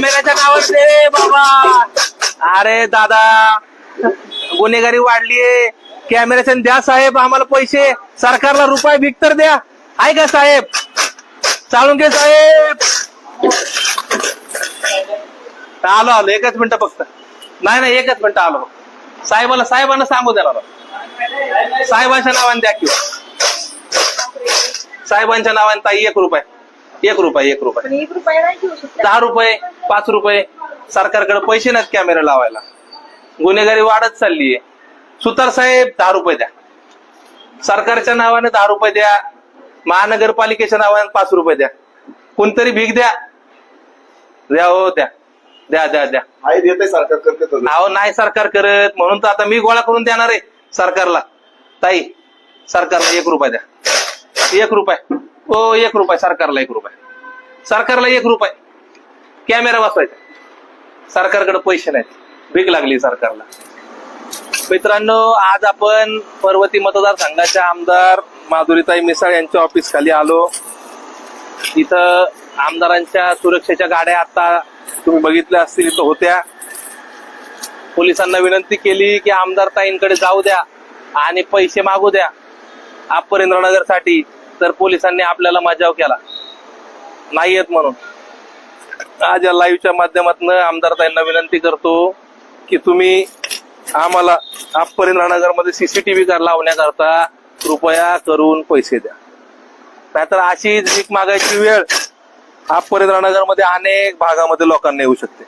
कॅमेऱ्याच्या नावावर दे बाबा. अरे दादा गुन्हेगारी वाढलीये. कॅमेऱ्याच्या द्या साहेब आम्हाला पैसे. सरकारला रुपये भीक तर द्या. आहे का साहेब? चालून घे साहेब. आलो आलो एकच मिनिट फक्त. नाही एकच मिनिट आलो. साहेबांना सांगू द्या. साहेबांच्या नावाने द्या किंवा साहेबांच्या नावाने ताई 1 रुपये 1 रुपये 1 रुपये 10 रुपये 5 रुपये. सरकारकडे पैसे नाहीत कॅमेरा लावायला. गुन्हेगारी वाढत चाललीये. सुतार साहेब 10 रुपये द्या. सरकारच्या नावाने 10 रुपये द्या. महानगरपालिकेच्या नावाने 5 रुपये द्या. कोणतरी भीक द्या. द्या हो द्या द्या द्या द्या. सरकार करते. अहो नाही सरकार करत म्हणून तर आता मी गोळा करून देणार आहे सरकारला. ताई सरकारला 1 रुपये द्या. 1 रुपये. हो 1 रुपये सरकारला 1 रुपये. सरकारला 1 रुपये. कॅमेरा बसवायचा. सरकारकडे पैसे नाहीत. भीक लागली सरकारला. मित्रांनो आज आपण पर्वती मतदारसंघाच्या आमदार माधुरीताई मिसाळ यांच्या ऑफिस खाली आलो. इथं आमदारांच्या सुरक्षेच्या गाड्या आता तुम्ही बघितल्या असतील इथं होत्या. पोलिसांना विनंती केली की आमदार ताईंकडे जाऊ द्या आणि पैसे मागू द्या अप्पर इंद्रनगर साठी. तर पोलिसांनी आपल्याला मजाव केला नाही येत म्हणून. आज या लाईव्हच्या माध्यमातून आमदार ताईंना विनंती करतो की तुम्ही आम्हाला अप्पर इंद्रनगर मध्ये सीसीटीव्ही लावण्याकरता कृपया करून पैसे द्या. नाहीतर अशी भीक मागायची वेळ अप्पर इंद्रनगर मध्ये अनेक भागामध्ये लोकांना येऊ शकते.